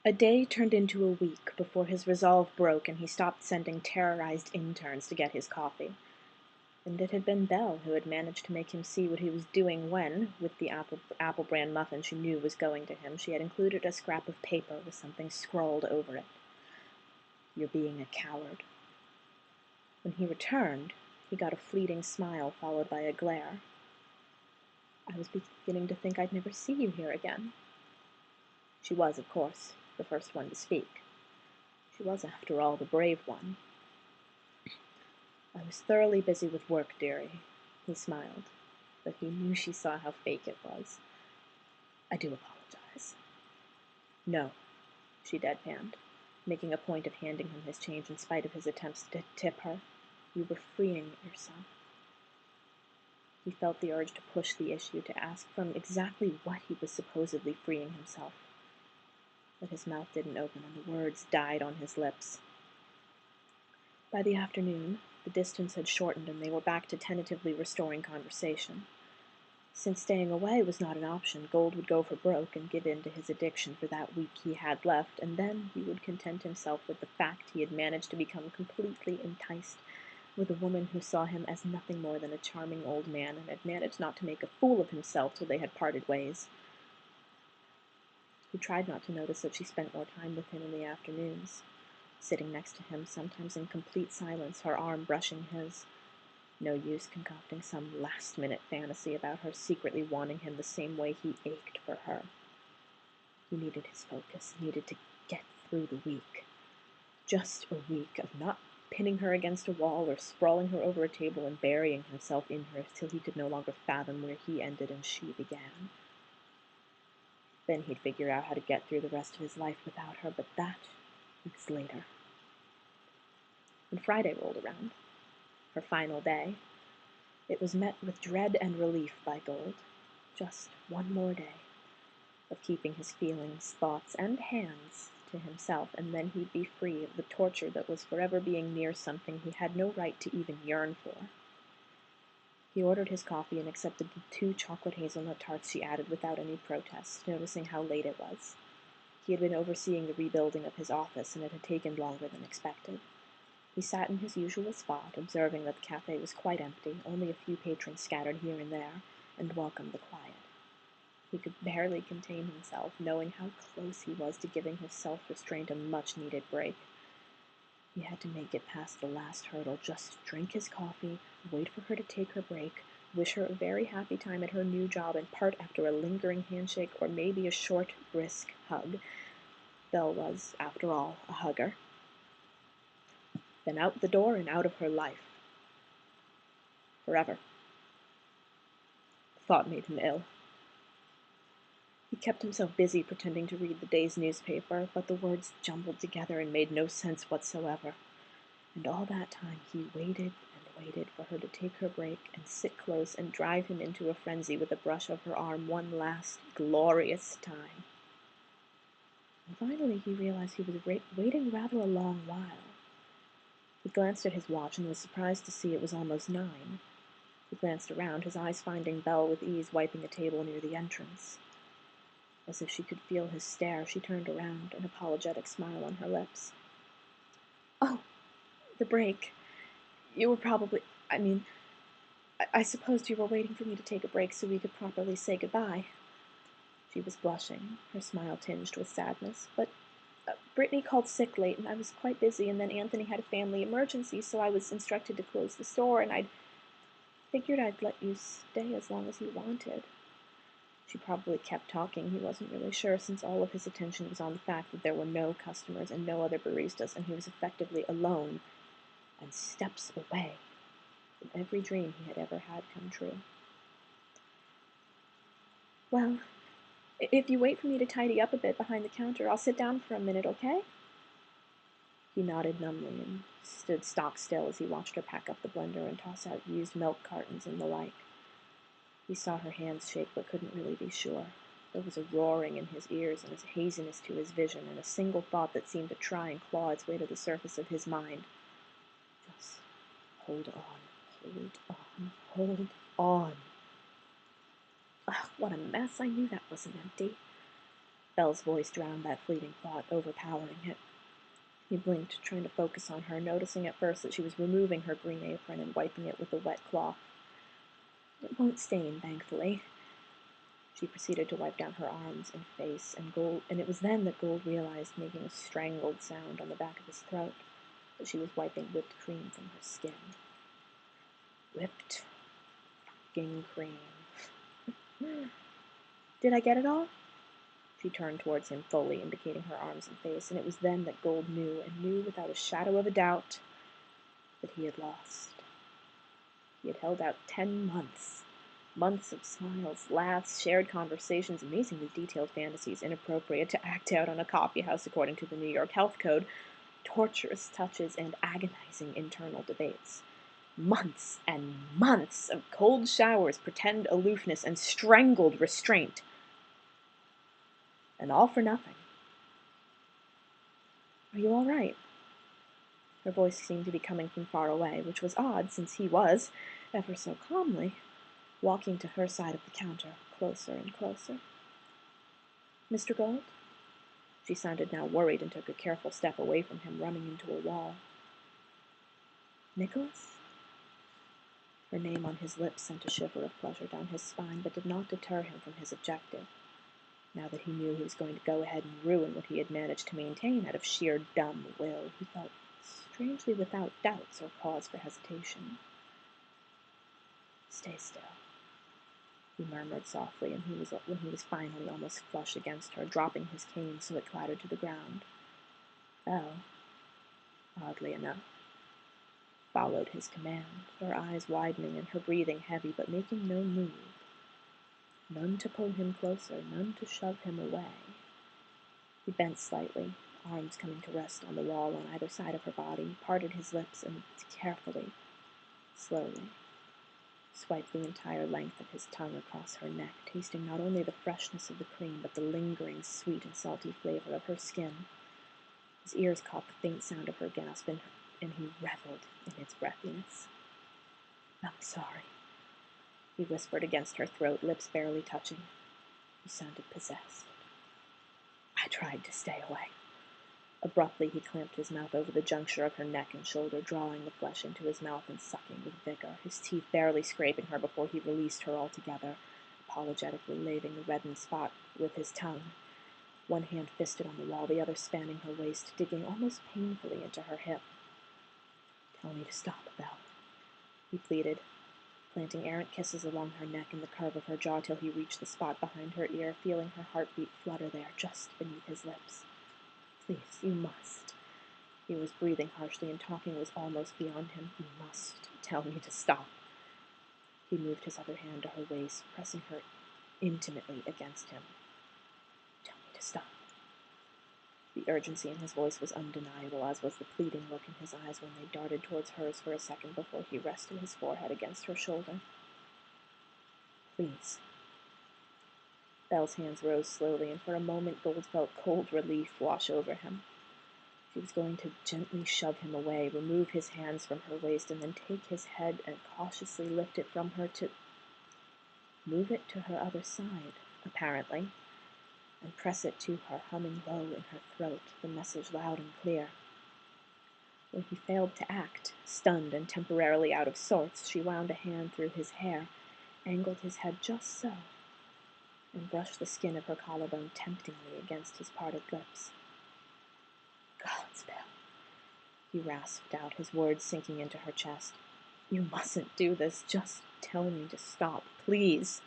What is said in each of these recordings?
A day turned into a week before his resolve broke and he stopped sending terrorized interns to get his coffee. And it had been Belle who had managed to make him see what he was doing when, with the apple bran muffin she knew was going to him, she had included a scrap of paper with something scrawled over it. "You're being a coward." When he returned, he got a fleeting smile followed by a glare. "I was beginning to think I'd never see you here again." She was, of course, the first one to speak. She was, after all, the brave one. "I was thoroughly busy with work, dearie," he smiled, but he knew she saw how fake it was. "I do apologize." "No," she deadpanned, making a point of handing him his change in spite of his attempts to tip her. "You were freeing yourself." He felt the urge to push the issue, to ask from exactly what he was supposedly freeing himself. But his mouth didn't open, and the words died on his lips. By the afternoon, the distance had shortened, and they were back to tentatively restoring conversation. Since staying away was not an option, Gold would go for broke and give in to his addiction for that week he had left, and then he would content himself with the fact he had managed to become completely enticed with a woman who saw him as nothing more than a charming old man and had managed not to make a fool of himself till they had parted ways. He tried not to notice that she spent more time with him in the afternoons, sitting next to him, sometimes in complete silence, her arm brushing his. No use concocting some last-minute fantasy about her secretly wanting him the same way he ached for her. He needed his focus, needed to get through the week. Just a week of not pinning her against a wall or sprawling her over a table and burying himself in her till he could no longer fathom where he ended and she began. Then he'd figure out how to get through the rest of his life without her, but that weeks later. When Friday rolled around, her final day, it was met with dread and relief by Gold. Just one more day of keeping his feelings, thoughts, and hands to himself, and then he'd be free of the torture that was forever being near something he had no right to even yearn for. He ordered his coffee and accepted the 2 chocolate hazelnut tarts she added without any protest, noticing how late it was. He had been overseeing the rebuilding of his office, and it had taken longer than expected. He sat in his usual spot, observing that the cafe was quite empty, only a few patrons scattered here and there, and welcomed the quiet. He could barely contain himself, knowing how close he was to giving his self-restraint a much-needed break. He had to make it past the last hurdle, just drink his coffee, wait for her to take her break, wish her a very happy time at her new job, and part after a lingering handshake or maybe a short, brisk hug. Belle was, after all, a hugger. Then out the door and out of her life. Forever. The thought made him ill. He kept himself busy pretending to read the day's newspaper, but the words jumbled together and made no sense whatsoever. And all that time he waited and waited for her to take her break and sit close and drive him into a frenzy with a brush of her arm one last glorious time. And finally he realized he was waiting rather a long while. He glanced at his watch and was surprised to see it was almost 9. He glanced around, his eyes finding Belle with ease wiping a table near the entrance. As if she could feel his stare, she turned around, an apologetic smile on her lips. "Oh, the break. You were probably... I supposed you were waiting for me to take a break so we could properly say goodbye." She was blushing, her smile tinged with sadness. "But Brittany called sick late, and I was quite busy, and then Anthony had a family emergency, so I was instructed to close the store, and I'd figured I'd let you stay as long as you wanted." She probably kept talking, he wasn't really sure, since all of his attention was on the fact that there were no customers and no other baristas, and he was effectively alone and steps away from every dream he had ever had come true. "Well, if you wait for me to tidy up a bit behind the counter, I'll sit down for a minute, okay?" He nodded numbly and stood stock still as he watched her pack up the blender and toss out used milk cartons and the like. He saw her hands shake but couldn't really be sure. There was a roaring in his ears and a haziness to his vision, and a single thought that seemed to try and claw its way to the surface of his mind. Just hold on, hold on, hold on. Ugh, what a mess. I knew that wasn't empty. Belle's voice drowned that fleeting thought, overpowering it. He blinked, trying to focus on her, noticing at first that she was removing her green apron and wiping it with a wet cloth. It won't stain, thankfully. She proceeded to wipe down her arms and face, and it was then that Gold realized, making a strangled sound on the back of his throat, that she was wiping whipped cream from her skin. Whipped fucking cream. Did I get it all? She turned towards him fully, indicating her arms and face, and it was then that Gold knew, and knew without a shadow of a doubt, that he had lost. He had held out 10 months. Months of smiles, laughs, shared conversations, amazingly detailed fantasies inappropriate to act out on a coffeehouse according to the New York Health Code, torturous touches, and agonizing internal debates. Months and months of cold showers, pretend aloofness, and strangled restraint. And all for nothing. Are you all right? Her voice seemed to be coming from far away, which was odd, since he was, ever so calmly, walking to her side of the counter, closer and closer. Mr. Gold? She sounded now worried and took a careful step away from him, running into a wall. Nicholas? Her name on his lips sent a shiver of pleasure down his spine, but did not deter him from his objective. Now that he knew he was going to go ahead and ruin what he had managed to maintain out of sheer dumb will, he felt strangely without doubts or cause for hesitation. Stay still, he murmured softly, and when he was finally almost flush against her, dropping his cane so it clattered to the ground. Belle, oddly enough, followed his command, her eyes widening and her breathing heavy, but making no move. None to pull him closer, none to shove him away. He bent slightly, arms coming to rest on the wall on either side of her body, parted his lips, and carefully, slowly, swiped the entire length of his tongue across her neck, tasting not only the freshness of the cream, but the lingering sweet and salty flavor of her skin. His ears caught the faint sound of her gasp, and he reveled in its breathiness. I'm sorry, he whispered against her throat, lips barely touching. He sounded possessed. I tried to stay away. Abruptly, he clamped his mouth over the juncture of her neck and shoulder, drawing the flesh into his mouth and sucking with vigor, his teeth barely scraping her before he released her altogether, apologetically laving the reddened spot with his tongue. One hand fisted on the wall, the other spanning her waist, digging almost painfully into her hip. Tell me to stop, Belle, he pleaded, planting errant kisses along her neck and the curve of her jaw till he reached the spot behind her ear, feeling her heartbeat flutter there, just beneath his lips. Please, you must. He was breathing harshly, and talking was almost beyond him. You must tell me to stop. He moved his other hand to her waist, pressing her intimately against him. Tell me to stop. The urgency in his voice was undeniable, as was the pleading look in his eyes when they darted towards hers for a second before he rested his forehead against her shoulder. Please. Belle's hands rose slowly, and for a moment Gold felt cold relief wash over him. She was going to gently shove him away, remove his hands from her waist, and then take his head and cautiously lift it from her to move it to her other side, apparently, and press it to her, humming low in her throat, the message loud and clear. When he failed to act, stunned and temporarily out of sorts, she wound a hand through his hair, angled his head just so, and brushed the skin of her collarbone temptingly against his parted lips. God's Belle, he rasped out, his words sinking into her chest. You mustn't do this. Just tell me to stop, please.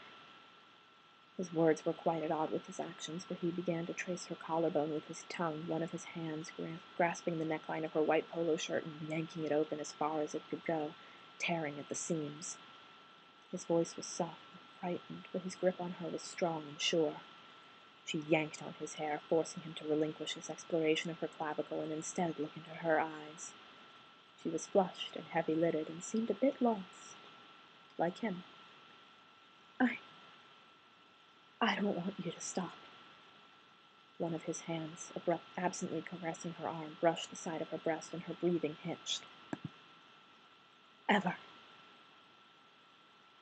His words were quite at odds with his actions, for he began to trace her collarbone with his tongue, one of his hands grasping the neckline of her white polo shirt and yanking it open as far as it could go, tearing at the seams. His voice was soft and frightened, but his grip on her was strong and sure. She yanked on his hair, forcing him to relinquish his exploration of her clavicle and instead look into her eyes. She was flushed and heavy-lidded and seemed a bit lost, like him. I don't want you to stop. One of his hands, absently caressing her arm, brushed the side of her breast, and her breathing hitched. Ever.